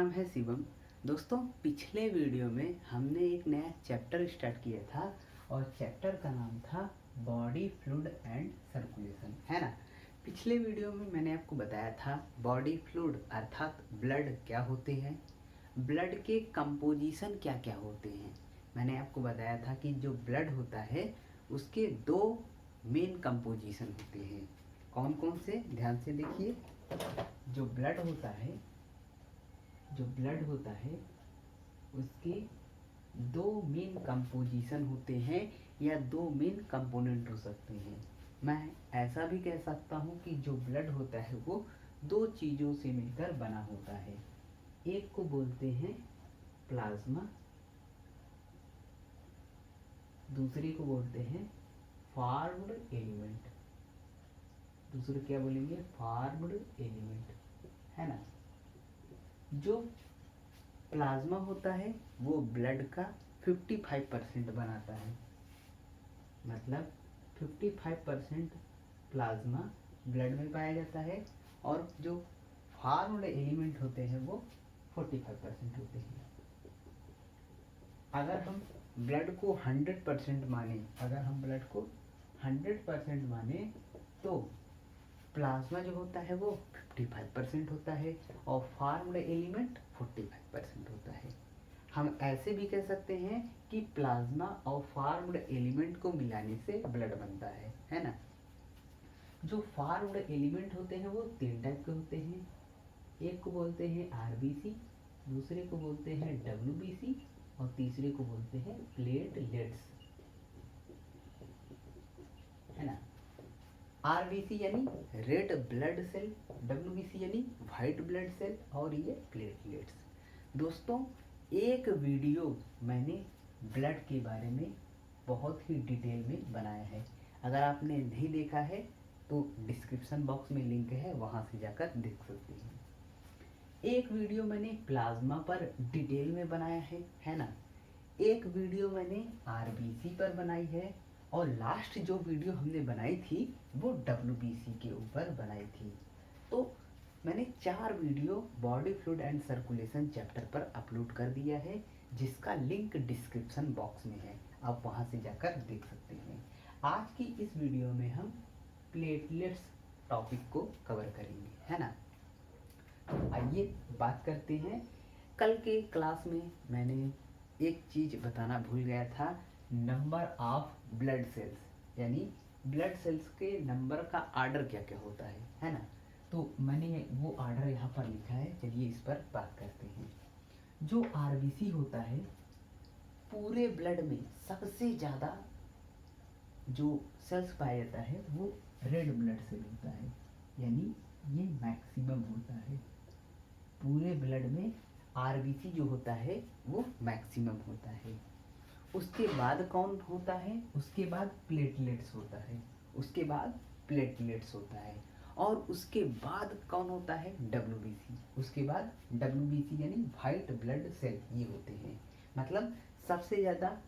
नाम है शिवम। दोस्तों, पिछले वीडियो में हमने एक नया चैप्टर स्टार्ट किया था और चैप्टर का नाम था बॉडी फ्लूइड एंड सर्कुलेशन, है ना। पिछले वीडियो में मैंने आपको बताया था बॉडी फ्लूइड अर्थात ब्लड क्या होते हैं, ब्लड के कंपोजिशन क्या क्या होते हैं। मैंने आपको बताया था कि जो ब्लड होता है उसके दो मेन कंपोजिशन होते हैं। कौन कौन से, ध्यान से देखिए। जो ब्लड होता है उसके दो मेन कंपोजिशन होते हैं या दो मेन कंपोनेंट हो सकते हैं। मैं ऐसा भी कह सकता हूँ कि जो ब्लड होता है वो दो चीज़ों से मिलकर बना होता है। एक को बोलते हैं प्लाज्मा, दूसरे को बोलते हैं फॉर्म्ड एलिमेंट। दूसरे क्या बोलेंगे, फॉर्म्ड एलिमेंट, है ना। जो प्लाज्मा होता है वो ब्लड का 55% बनाता है, मतलब 55% प्लाज्मा ब्लड में पाया जाता है और जो फॉर्म्ड एलिमेंट होते हैं वो 45% होते हैं। अगर हम ब्लड को 100% माने, तो प्लाज्मा जो होता है वो 55% होता है और फॉर्म्ड एलिमेंट 45% होता है। हम ऐसे भी कह सकते हैं कि प्लाज्मा और फॉर्म्ड एलिमेंट को मिलाने से ब्लड बनता है ना। जो फॉर्म्ड एलिमेंट होते हैं वो तीन टाइप के होते हैं। एक को बोलते हैं आरबीसी, दूसरे को बोलते हैं डब्ल्यूबीसी और तीसरे को बोलते हैं प्लेटलेट्स, है ना। आरबीसी यानी रेड ब्लड सेल, डब्ल्यूबीसी यानी वाइट ब्लड सेल और ये प्लेटलेट्स। दोस्तों, एक वीडियो मैंने ब्लड के बारे में बहुत ही डिटेल में बनाया है। अगर आपने नहीं देखा है तो डिस्क्रिप्शन बॉक्स में लिंक है, वहाँ से जाकर देख सकते हैं। एक वीडियो मैंने प्लाज्मा पर डिटेल में बनाया है ना। एक वीडियो मैंने आरबीसी पर बनाई है और लास्ट जो वीडियो हमने बनाई थी वो डब्ल्यूबीसी के ऊपर बनाई थी। तो मैंने 4 video body fluid and circulation chapter पर अपलोड कर दिया है, जिसका लिंक डिस्क्रिप्शन बॉक्स में है, आप वहां से जाकर देख सकते हैं। आज की इस वीडियो में हम प्लेटलेट्स टॉपिक को कवर करेंगे, है ना। तो आइए बात करते हैं। कल के क्लास में मैंने एक चीज़ बताना भूल गया था, नंबर ऑफ ब्लड सेल्स, यानी ब्लड सेल्स के नंबर का आर्डर क्या क्या होता है ना। तो मैंने वो आर्डर यहाँ पर लिखा है, चलिए इस पर बात करते हैं। जो आरबीसी होता है, पूरे ब्लड में सबसे ज़्यादा जो सेल्स पाया जाता है वो रेड ब्लड सेल होता है, यानी ये मैक्सिमम होता है। पूरे ब्लड में आरबीसी जो होता है वो मैक्सिमम होता है। उसके बाद कौन होता है, उसके बाद प्लेटलेट्स होता है, और उसके बाद कौन होता है, डब्ल्यूबीसी। उसके बाद डब्ल्यूबीसी यानी वाइट ब्लड सेल, ये होते हैं। मतलब सबसे ज़्यादा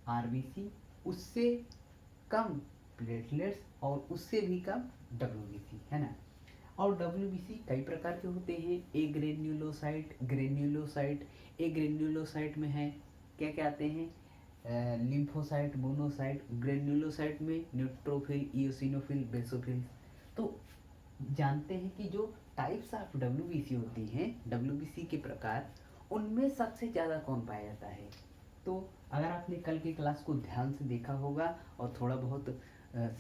आरबीसी, उससे कम प्लेटलेट्स और उससे भी कम डब्ल्यूबीसी, है ना। और डब्ल्यूबीसी कई प्रकार के होते हैं। ए ग्रेन्युलोसाइट में है क्या क्या आते हैं, लिम्फोसाइट, मोनोसाइट। ग्रेन्युलोसाइट में न्यूट्रोफिल, इओसिनोफिल, बेसोफिल। तो जानते हैं कि जो टाइप्स ऑफ डब्ल्यूबीसी होती हैं, डब्ल्यूबीसी के प्रकार, उनमें सबसे ज़्यादा कौन पाया जाता है। तो अगर आपने कल की क्लास को ध्यान से देखा होगा और थोड़ा बहुत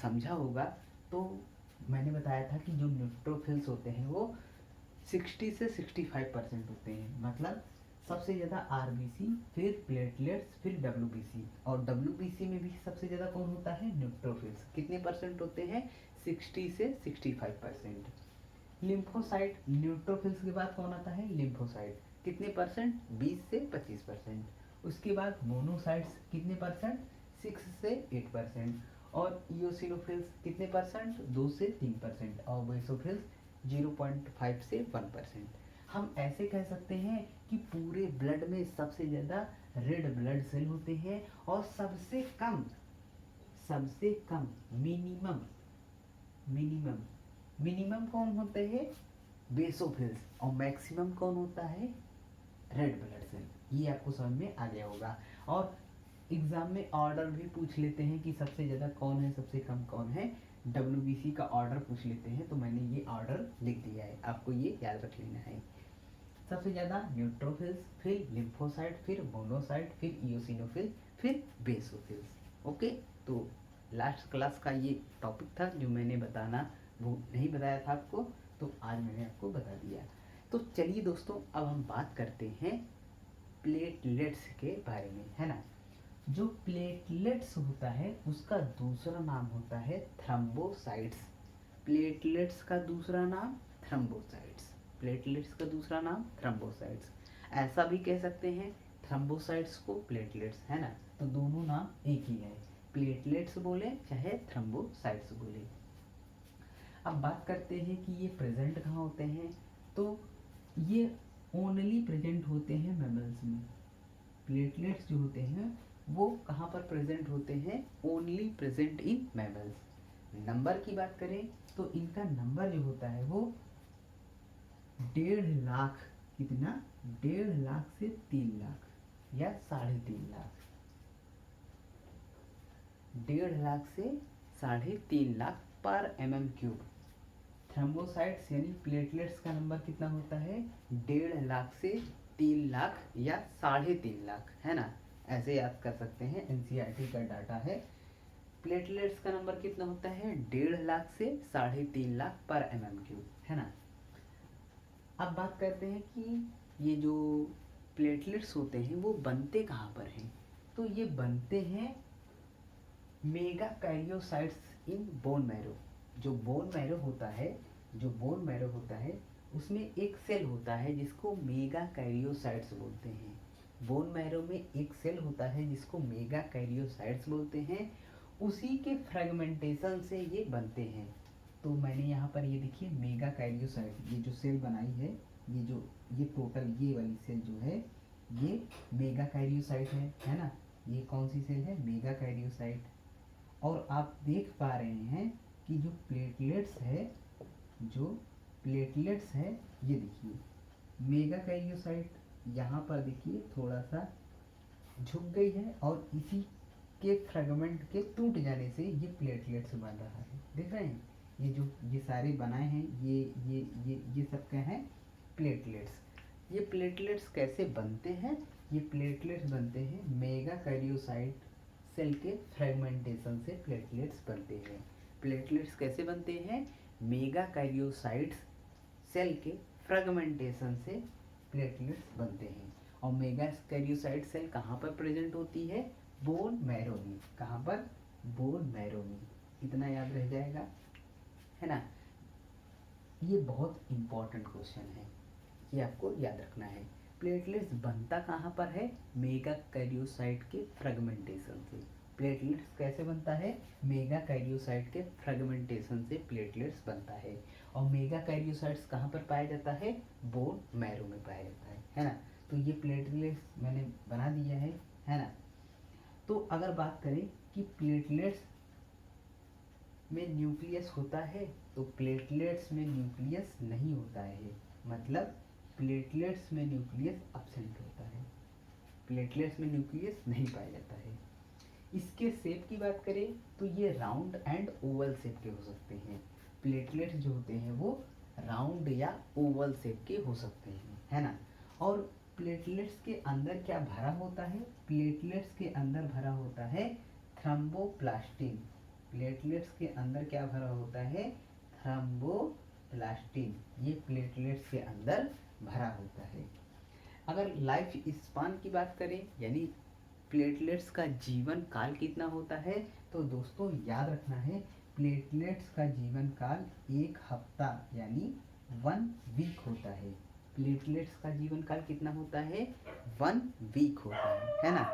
समझा होगा, तो मैंने बताया था कि जो न्यूट्रोफिल्स होते हैं वो 60 से 65% होते हैं। मतलब सबसे ज़्यादा आरबीसी, फिर प्लेटलेट्स, फिर डब्ल्यूबीसी। और डब्ल्यूबीसी में भी सबसे ज़्यादा कौन होता है, न्यूट्रोफिल्स। कितने परसेंट होते हैं, 60 से 65%। लिम्फोसाइट, न्यूट्रोफिल्स के बाद कौन आता है, लिम्फोसाइट। कितने परसेंट, 20 से 25%। उसके बाद मोनोसाइट्स कितने परसेंट, 6 से 8%। और इओसिनोफिल्स कितने परसेंट, 2 से 3%। और बेसोफिल्स 0.5 से 1%। हम ऐसे कह सकते हैं कि पूरे ब्लड में सबसे ज़्यादा रेड ब्लड सेल होते हैं और सबसे कम मिनिमम कौन होते हैं, बेसोफिल्स। और मैक्सिमम कौन होता है, रेड ब्लड सेल। ये आपको समझ में आ गया होगा। और एग्जाम में ऑर्डर भी पूछ लेते हैं कि सबसे ज़्यादा कौन है, सबसे कम कौन है, WBC का ऑर्डर पूछ लेते हैं, तो मैंने ये ऑर्डर लिख दिया है, आपको ये याद रख लेना है। सबसे ज़्यादा न्यूट्रोफिल्स, फिर लिम्फोसाइट, फिर मोनोसाइट, फिर इओसिनोफिल, फिर बेसोफिल्स। ओके, तो लास्ट क्लास का ये टॉपिक था जो मैंने बताना वो नहीं बताया था आपको, तो आज मैंने आपको बता दिया। तो चलिए दोस्तों, अब हम बात करते हैं प्लेटलेट्स के बारे में, है ना। जो प्लेटलेट्स होता है उसका दूसरा नाम होता है थ्रोम्बोसाइट्स। प्लेटलेट्स का दूसरा नाम थ्रोम्बोसाइट्स। प्लेटलेट्स का दूसरा नाम थ्रोम्बोसाइट्स। ऐसा भी कह सकते हैं थ्रोम्बोसाइट्स को प्लेटलेट्स, है ना, तो दोनों नाम एक ही है, प्लेटलेट्स बोले चाहे थ्रोम्बोसाइट्स बोले। अब बात करते हैं कि ये प्रेजेंट कहाँ होते हैं, तो ये ओनली प्रेजेंट होते हैं मैमल्स में। प्लेटलेट्स जो होते हैं वो कहाँ पर प्रेजेंट होते हैं, only present in mammals. Number की बात करें तो इनका नंबर जो होता है वो 1.5 लाख, कितना, 1.5 लाख से 3 लाख या 3.5 लाख, 1.5 लाख से 3.5 लाख पर mm3। थ्रोम्बोसाइट्स यानी प्लेटलेट्स का नंबर कितना होता है, 1.5 लाख से 3 लाख या 3.5 लाख, है ना, ऐसे याद कर सकते हैं, NCERT का डाटा है। प्लेटलेट्स का नंबर कितना होता है, 1.5 लाख से 3.5 लाख पर mm3, है ना। अब बात करते हैं कि ये जो प्लेटलेट्स होते हैं वो बनते कहाँ पर हैं, तो ये बनते हैं mega karyocytes in bone marrow. जो बोन मैरो होता है, जो बोन मैरो होता है उसमें एक सेल होता है जिसको मेगा कैरियोसाइट्स बोलते हैं। बोन मैरो में एक सेल होता है जिसको मेगा कैरियोसाइट्स बोलते हैं, उसी के फ्रेगमेंटेशन से ये बनते हैं। तो मैंने यहाँ पर ये देखिए मेगा कैरियोसाइट, ये जो सेल बनाई है, ये टोटल ये वाली सेल जो है ये मेगा कैरियोसाइट है ना। ये कौन सी सेल है, मेगा कैरियोसाइट। और आप देख पा रहे हैं कि जो प्लेटलेट्स है, जो प्लेटलेट्स है ये देखिए मेगा कैरियोसाइट यहाँ पर देखिए थोड़ा सा झुक गई है और इसी के फ्रेगमेंट के टूट जाने से ये प्लेटलेट्स बन रहा है। देख रहे हैं ये जो ये सारे बनाए हैं, ये सब क्या है, प्लेटलेट्स। ये प्लेटलेट्स कैसे बनते हैं, ये प्लेटलेट्स बनते हैं मेगा कैरियोसाइट सेल के फ्रेगमेंटेशन से प्लेटलेट्स बनते हैं। प्लेटलेट्स कैसे बनते हैं, मेगा कैरियोसाइट्स सेल के फ्रेगमेंटेशन से प्लेटलेट्स बनते हैं। और मेगा कैरियोसाइट सेल कहाँ पर प्रेजेंट होती है, बोन मैरो में। कहाँ पर, बोन मैरो में। इतना याद रह जाएगा, है ना। ये बहुत इंपॉर्टेंट क्वेश्चन है, ये आपको याद रखना है। प्लेटलेट्स बनता कहाँ पर है, मेगा कैरियोसाइट के फ्रेगमेंटेशन से। प्लेटलेट्स कैसे बनता है, मेगा कैरियोसाइट के फ्रेगमेंटेशन से प्लेटलेट्स बनता है। और मेगा कैरियोसाइट्स कहाँ पर पाया जाता है, बोन मैरो में पाया जाता है ना। तो ये प्लेटलेट्स मैंने बना दिया है ना। तो अगर बात करें कि प्लेटलेट्स में न्यूक्लियस होता है, तो प्लेटलेट्स में न्यूक्लियस नहीं होता है, मतलब प्लेटलेट्स में न्यूक्लियस एब्सेंट होता है, प्लेटलेट्स में न्यूक्लियस नहीं पाया जाता है। इसके शेप की बात करें तो ये राउंड एंड ओवल शेप के हो सकते हैं। प्लेटलेट्स जो होते हैं वो राउंड या ओवल शेप के हो सकते हैं, है ना। और प्लेटलेट्स के अंदर क्या भरा होता है, प्लेटलेट्स के अंदर भरा होता है थ्रोम्बोप्लास्टिन। प्लेटलेट्स के अंदर क्या भरा होता है, थ्रोम्बोप्लास्टिन। ये प्लेटलेट्स के अंदर भरा होता है। अगर लाइफ स्पान की बात करें, यानी प्लेटलेट्स का जीवन काल कितना होता है, तो दोस्तों याद रखना है प्लेटलेट्स का जीवन काल 1 हफ्ता यानी 1 वीक होता है। प्लेटलेट्स का जीवन काल कितना होता है, 1 वीक होता है ना।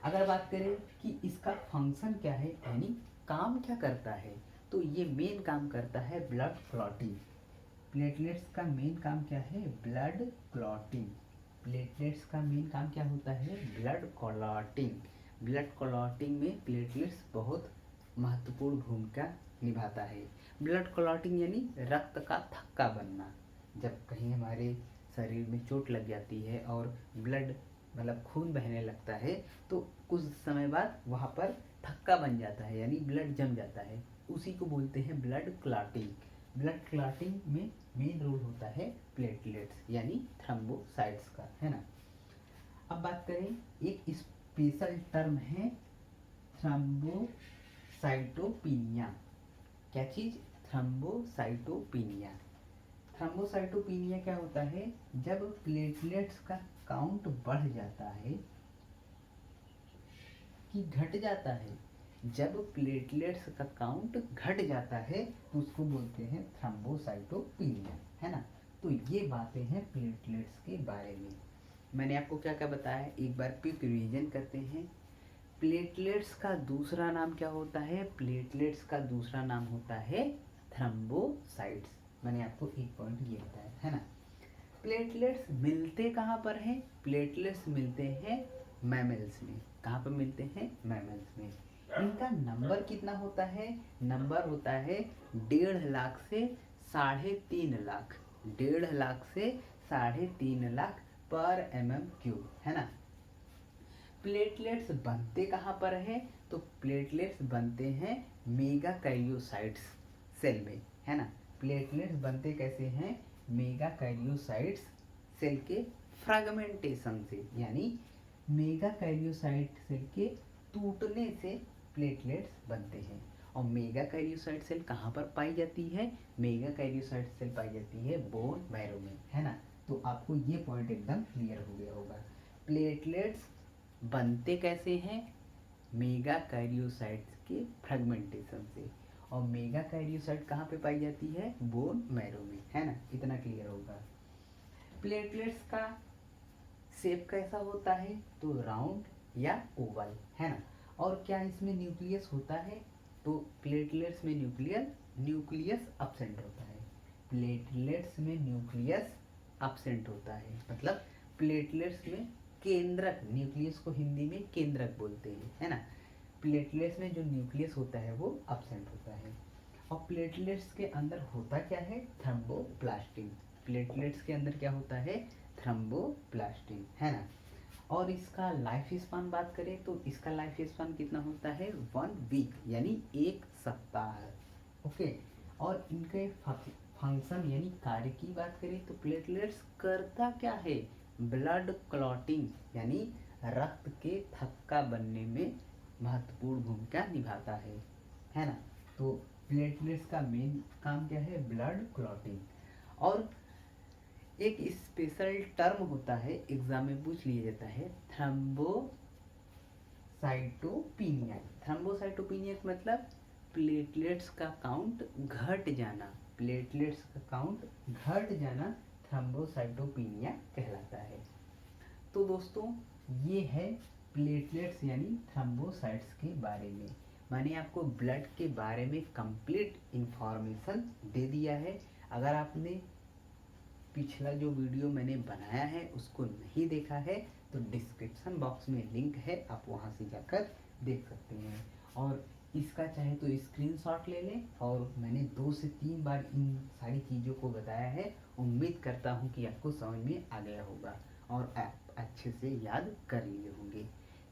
अगर बात करें कि इसका फंक्शन क्या है, यानी काम क्या करता है, तो ये मेन काम करता है ब्लड क्लॉटिंग। प्लेटलेट्स का मेन काम क्या है, ब्लड क्लॉटिंग। प्लेटलेट्स का मेन काम क्या होता है, ब्लड क्लॉटिंग। ब्लड क्लॉटिंग में प्लेटलेट्स बहुत महत्वपूर्ण भूमिका निभाता है। ब्लड क्लॉटिंग यानी रक्त का थक्का बनना। जब कहीं हमारे शरीर में चोट लग जाती है और ब्लड मतलब खून बहने लगता है, तो कुछ समय बाद वहाँ पर थक्का बन जाता है, यानी ब्लड जम जाता है। उसी को बोलते हैं ब्लड क्लॉटिंग। ब्लड क्लॉटिंग में मेन रोल होता है प्लेटलेट्स यानी थ्रोम्बोसाइट्स का, है ना। अब बात करें, एक स्पेशल टर्म है थ्रोम्बोसाइटोपिनिया। क्या चीज़? थ्रोम्बोसाइटोपिनिया। थ्रोम्बोसाइटोपिनिया क्या होता है? जब प्लेटलेट्स का काउंट बढ़ जाता है कि घट जाता है, जब प्लेटलेट्स का काउंट घट जाता है तो उसको बोलते हैं थ्रोम्बोसाइटोपिनिया, है ना। तो ये बातें हैं प्लेटलेट्स के बारे में। मैंने आपको क्या क्या बताया, एक बार क्विक रिवीजन करते हैं। प्लेटलेट्स का दूसरा नाम क्या होता है? प्लेटलेट्स का दूसरा नाम होता है थ्रोम्बोसाइट्स। मैंने आपको एक पॉइंट ये बताया, है ना। प्लेटलेट्स मिलते कहाँ पर हैं? प्लेटलेट्स मिलते हैं मैमल्स में। कहाँ पर मिलते हैं? मैमल्स में। इनका नंबर कितना होता है? नंबर होता है 1.5 लाख से 3.5 लाख। 1.5 लाख से 3.5 लाख पर mm³, है ना। प्लेटलेट्स बनते कहाँ पर है? तो प्लेटलेट्स बनते हैं मेगाकैरियोसाइट्स सेल में, है ना। प्लेटलेट्स बनते कैसे हैं? मेगाकैरियोसाइट्स सेल के फ्रेगमेंटेशन से, यानी मेगाकैरियोसाइट सेल के टूटने से प्लेटलेट्स बनते हैं। और मेगाकैरियोसाइट सेल कहाँ पर पाई जाती है? मेगाकैरियोसाइट सेल पाई जाती है बोन मैरो में, है ना। तो आपको ये पॉइंट एकदम क्लियर हो गया होगा। प्लेटलेट्स बनते कैसे हैं? मेगाकैरियोसाइट्स के फ्रेगमेंटेशन से। और मेगाकैरियोसाइट कहाँ पे पाई जाती है? बोन मैरो में, है ना। इतना क्लियर होगा। प्लेटलेट्स का शेप कैसा होता है? तो राउंड या ओवल, है ना। और क्या इसमें न्यूक्लियस होता है? तो प्लेटलेट्स में न्यूक्लियस एब्सेंट होता है। प्लेटलेट्स में न्यूक्लियस एब्सेंट होता है, मतलब प्लेटलेट्स में केंद्रक, न्यूक्लियस को हिंदी में केंद्रक बोलते हैं, है ना। प्लेटलेट्स में जो न्यूक्लियस होता है वो एब्सेंट होता है। और प्लेटलेट्स के अंदर होता क्या है? थ्रोम्बोप्लास्टिन। प्लेटलेट्स के अंदर क्या होता है? थ्रोम्बोप्लास्टिन, है ना। और इसका लाइफ स्पान बात करें तो इसका लाइफ स्पान कितना होता है? 1 वीक, यानी 1 सप्ताह। ओके। और इनके फंक्शन यानी कार्य की बात करें तो प्लेटलेट्स करता क्या है? ब्लड क्लॉटिंग यानी रक्त के थक्का बनने में महत्वपूर्ण भूमिका निभाता है ना। तो प्लेटलेट्स का मेन काम क्या है? Blood clotting. और एक स्पेशल टर्म होता है, एग्जाम में पूछ लिया जाता है, थ्रोम्बोसाइटोपिनिया। थ्रोम्बोसाइटोपिनिया का मतलब प्लेटलेट्स का काउंट घट जाना। प्लेटलेट्स का काउंट घट जाना थ्रोम्बोसाइटोपिनिया कहलाता है। तो दोस्तों ये है प्लेटलेट्स यानी थ्रोम्बोसाइट्स के बारे में। मैंने आपको ब्लड के बारे में कंप्लीट इंफॉर्मेशन दे दिया है। अगर आपने पिछला जो वीडियो मैंने बनाया है उसको नहीं देखा है तो डिस्क्रिप्शन बॉक्स में लिंक है, आप वहां से जाकर देख सकते हैं। और इसका चाहे तो स्क्रीनशॉट ले लें। और मैंने 2 से 3 बार इन सारी चीज़ों को बताया है। उम्मीद करता हूँ कि आपको समझ में आ गया होगा और आप अच्छे से याद कर लिए होंगे।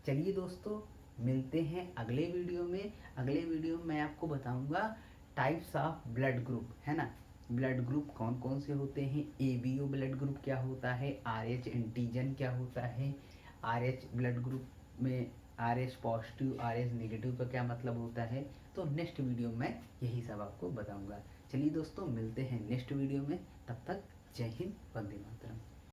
चलिए दोस्तों, मिलते हैं अगले वीडियो में। अगले वीडियो में मैं आपको बताऊंगा टाइप्स ऑफ ब्लड ग्रुप, है ना। ब्लड ग्रुप कौन कौन से होते हैं, एबीओ ब्लड ग्रुप क्या होता है, आरएच एंटीजन क्या होता है, आरएच ब्लड ग्रुप में आरएच पॉजिटिव आरएच नेगेटिव का क्या मतलब होता है। तो नेक्स्ट वीडियो में यही सब आपको बताऊंगा। चलिए दोस्तों, मिलते हैं नेक्स्ट वीडियो में। तब तक जय हिंद, वंदे मातरम।